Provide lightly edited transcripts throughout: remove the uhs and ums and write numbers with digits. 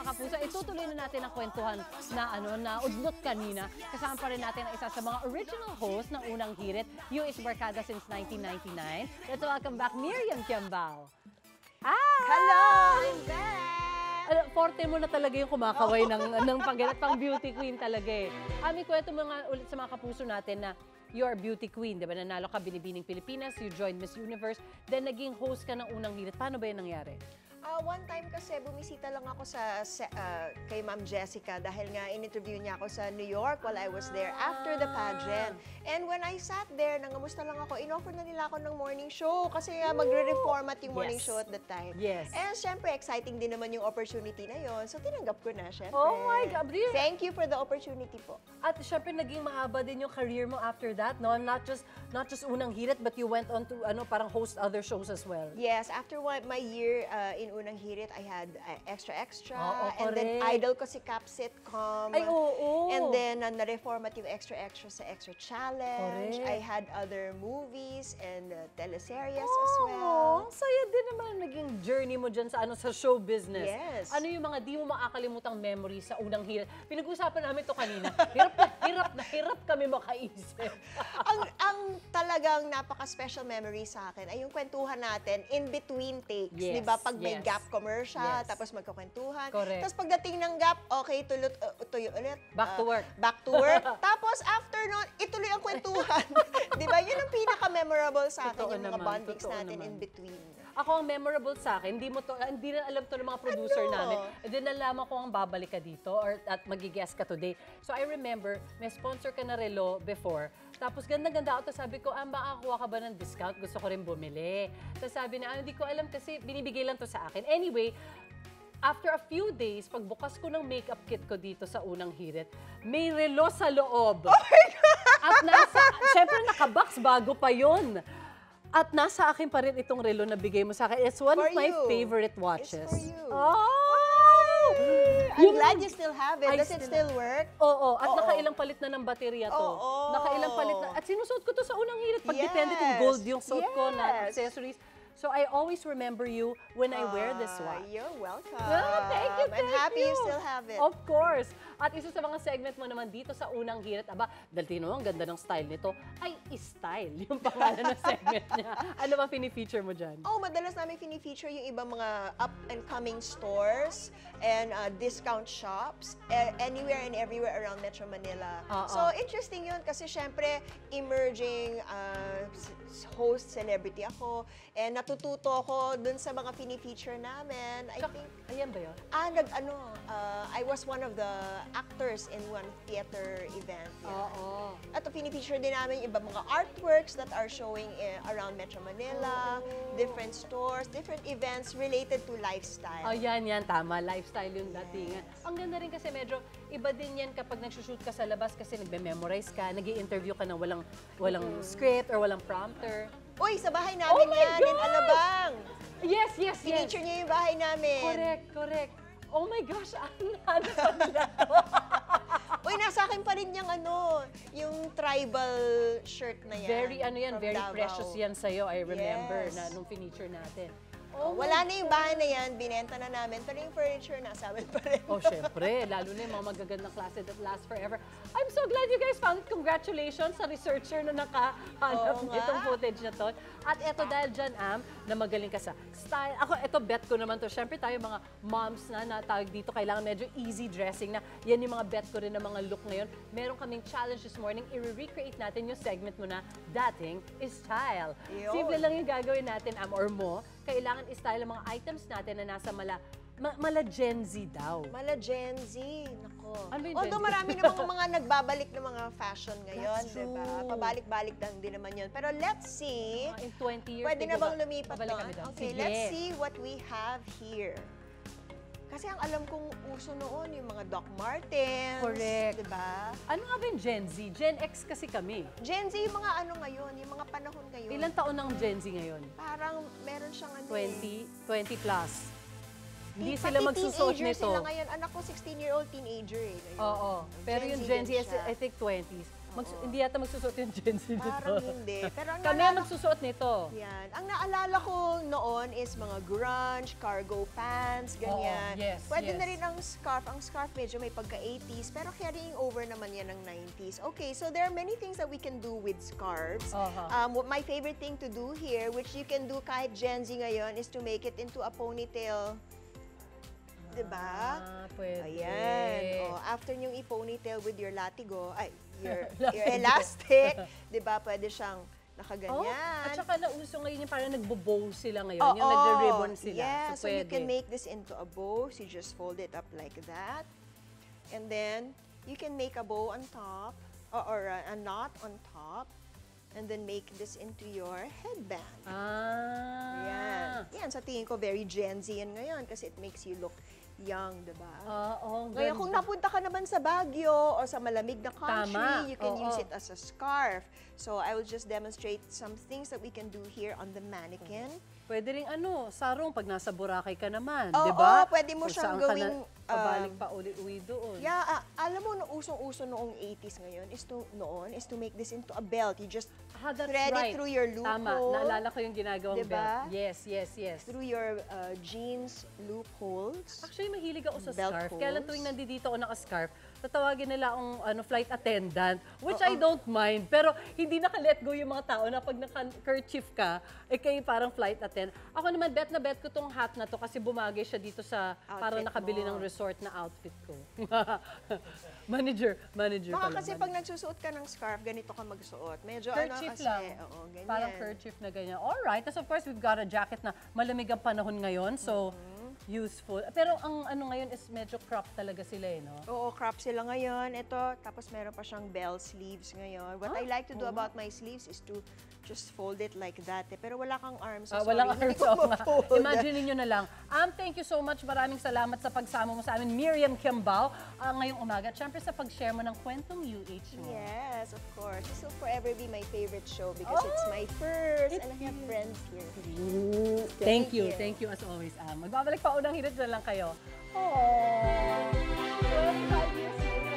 kapuso, itutuloy na natin ang kwentuhan na udlot kanina. Kasama pa rin natin ang isa sa mga original host ng Unang Hirit, US Barkada since 1999. Let's welcome back Miriam Kiambao. Hello! I'm back! Forte mo na talaga yung kumakaway ng pangganat, pang beauty queen talaga eh. May kwento mo nga ulit sa mga kapuso natin na you're a beauty queen, di ba? Nanalo ka Binibining Pilipinas, you joined Miss Universe, then naging host ka ng Unang Hirit. Paano ba yan nangyari? One time kasi bumisita lang ako kay Ma'am Jessica dahil nga in-interview niya ako sa New York while I was there after the pageant. And when I sat there, nangamusta lang ako, in-offer na nila ako ng morning show kasi nga magre-reformat yung morning show at the time. Yes. And syempre, exciting din naman yung opportunity na yon. So tinanggap ko na, syempre. Oh my God, really? Thank you for the opportunity po. At syempre naging mahaba din yung career mo after that, no? Not just Unang Hirit, but you went on to parang host other shows as well. Yes, after my year in Unang Hirit, I had Extra Extra, and correct. then idol ko si Cap Sitcom. Ay, oo. And then na-reformat yung Extra Extra sa Extra Challenge. Correct. I had other movies and teleseries as well. Ang saya din naman naging journey mo dyan sa show business. Yes. Ano yung mga di mo makakalimutang memories sa Unang Hirit? Pinag-usapan namin to kanina. Hirap kami makaisip. ang talagang napaka-special memory sa akin ay yung kwentuhan natin in between takes. Yes, Di ba? Pag may yes. gap commercial, Yes. tapos magkakwentuhan. Correct. Tapos pagdating ng gap, okay, tuloy ulit. Back to work. Back to work. Tapos after nun, ituloy ang kwentuhan. Di ba? Yun ang pinaka-memorable sa akin, Totoo yung mga naman, bondings totoo natin naman. in between. Ako, ang memorable sa akin, hindi na alam to ng mga producer Ano? namin. Hindi nalaman ko ang babalik ka dito at magigess ka today. So I remember, may sponsor ka na relo before. Tapos ganda-ganda ako. Tapos sabi ko, makakuha ka ba ng discount? Gusto ko rin bumili. Tapos sabi na, hindi ko alam kasi binibigay lang to sa akin. Anyway, after a few days, pagbukas ko ng makeup kit ko dito sa Unang Hirit, may relo sa loob. Oh my God! At syempre nakabox bago pa yun. At nasa akin pa rin itong relo na bigay mo sa akin. It's one of my favorite watches. It's for you. Oh! I'm glad you still have it. Does it still work? Oo. At nakailang palit na ng baterya to. Oo. Nakailang palit na. At sinusuot ko to sa Unang Hirit. Pag Yes. depende kung gold yung suot ko na Yes. accessories. So I always remember you when I wear this watch. You're welcome. Thank you, I'm happy you still have it. Of course. At isa sa mga segment mo naman dito sa Unang Hirit, dahil tino, ang ganda ng style nito, ay style yung pangalan ng segment niya. Ano ba fini-feature mo dyan? Madalas namin fini-feature yung ibang mga up-and-coming stores and discount shops anywhere and everywhere around Metro Manila. So, interesting yun kasi syempre, emerging host celebrity ako and natututo ako dun sa mga fini-feature namin. I think, Ayan ba yun? I was one of the actors in one theater event. Oo. At fini-feature din namin iba mga artworks that are showing around Metro Manila, different stores, different events related to lifestyle. Oh, yan, tama. Lifestyle yung datingan. Ang ganda rin kasi medyo iba din yan kapag nagsushoot ka sa labas kasi nagbe-memorize ka, nag-i-interview ka ng walang script or walang prompter. Uy, sa bahay namin yan, in Alabang. Yes. Feature niya yung bahay namin. Correct. Oh my gosh, ano pa nila to? Uy, nasa akin pa rin yung tribal shirt na yan. Very from Davao. precious yan sa'yo. I remember Yes. na nung feature natin. Wala na yung bahay na yan, binenta na namin, pero yung furniture nasa amin pa rin. Oh, syempre. Lalo na yung mga magagandang klase that last forever. I'm so glad you guys found it. Congratulations sa researcher na nakahanap nitong footage na to. At eto dahil dyan, na magaling ka sa style. Ako, eto bet ko naman to. Syempre tayo mga moms na tawag dito, kailangan medyo easy dressing na. Yan yung mga bet ko rin ng mga look ngayon. Meron kaming challenge this morning. I-recreate natin yung segment mo na Dating is Style. Yun. Simple lang yung gagawin natin, or mo. Kailangan i-style ang mga items natin na nasa mala Gen Z daw. Mala Gen Z, nako. Ano yung Although Gen Z? marami namang mga nagbabalik ng mga fashion ngayon, That's di ba? true. Pabalik-balik lang din naman yun. Pero let's see, In 20 years. pwede na bang lumipat Babalik doon? kami doon. Okay, Sige. let's see what we have here. Kasi ang alam kong uso noon, yung mga Doc Martens. Correct. Di ba? Ano nga ba yung Gen Z? Gen X kasi kami. Gen Z, yung mga ano ngayon, yung mga panahon ngayon. Ilang taon ang Gen Z ngayon? Parang meron siyang ano 20 plus. Hindi Pati sila magsusuot teenager nito. sila ngayon. Anak ko, 16-year-old teenager eh. Ngayon. Oo. Pero yung Gen Z, din siya. I think 20s. Hindi yata magsusuot yung Gen Z nito. Parang hindi. Pero ang Kami naalala magsusuot nito. Yan. Ang naalala ko noon is mga grunge, cargo pants, ganyan. Oo, yes, Pwede yes. na rin ang scarf. Ang scarf medyo may pagka-80s, pero carrying over naman yan ng 90s. Okay, so there are many things that we can do with scarves. My favorite thing to do here, which you can do kahit Gen Z ngayon, is to make it into a ponytail. Diba? Pwede. Ayan. After yung i-ponytail with your latigo, your elastic, diba? Pwede siyang nakaganyan. At saka nauso ngayon yung parang nagbo-bow sila ngayon. Yung nagre-ribbon sila. Yeah, so you pwede. can make this into a bow. So you just fold it up like that. And then, you can make a bow on top, or a knot on top. And then make this into your headband. Yan, sa tingin ko very Gen Z yan ngayon kasi it makes you look young, diba? Ngayon, kung napunta ka naman sa Baguio or sa malamig na country, you can use it as a scarf. So I will just demonstrate some things that we can do here on the mannequin. Pwede rin sarong pag nasa Boracay ka naman, di ba? Pwede mo siyang gawing pabalik pa uli-uli doon. Yeah, alam mo, usong-uso noong 80s ngayon is to make this into a belt. You just thread it through your loophole. Tama, naalala ko yung ginagawang belt. Yes. Through your jeans loopholes. Actually, mahilig ako sa Belt scarf. holes. Kaya lang tuwing nandito ako naka-scarf, tatawagin nila akong flight attendant, which I don't mind. Pero hindi naka-let go yung mga tao na pag naka-kerchief ka, kayo parang flight attendant. Ako naman, bet na bet ko tong hat na to kasi bumagay siya dito sa parang nakabili ng resort na outfit ko. manager Baka pala. kasi pag nagsusuot ka ng scarf, ganito ka magsuot. Medyo kerchief kasi, lang. ganyan. Parang kerchief na ganyan. Alright. Tapos of course, we've got a jacket na malamig ang panahon ngayon. So, useful. Pero ang ngayon is medyo crop talaga sila no? Oo, crop sila ngayon. Ito, tapos meron pa siyang bell sleeves ngayon. What I like to do about my sleeves is to just fold it like that. Pero wala kang arms. So walang sorry, arms. Imagine niyo na lang. Thank you so much. Maraming salamat sa pagsama mo sa amin. Miriam Kiambao, ngayong umaga. At syempre sa pag-share mo ng kwentong UH mo. Yes, of course. This will forever be my favorite show because it's my first and I have friends here. Thank you. Thank you as always, Magbabalik pa unang hirit na lang kayo. 25 years later.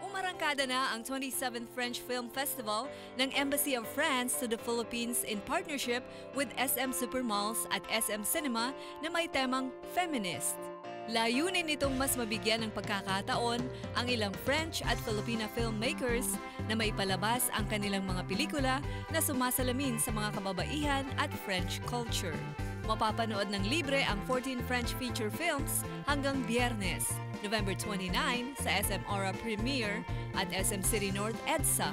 Umarangkada na ang 27th French Film Festival ng Embassy of France to the Philippines in partnership with SM Supermalls at SM Cinema na may temang feminist. Layunin nitong mas mabigyan ng pagkakataon ang ilang French at Filipina filmmakers na maipalabas ang kanilang mga pelikula na sumasalamin sa mga kababaihan at French culture. Mapapanood ng libre ang 14 French feature films hanggang Biyernes, November 29 sa SM Aura Premiere at SM City North EDSA.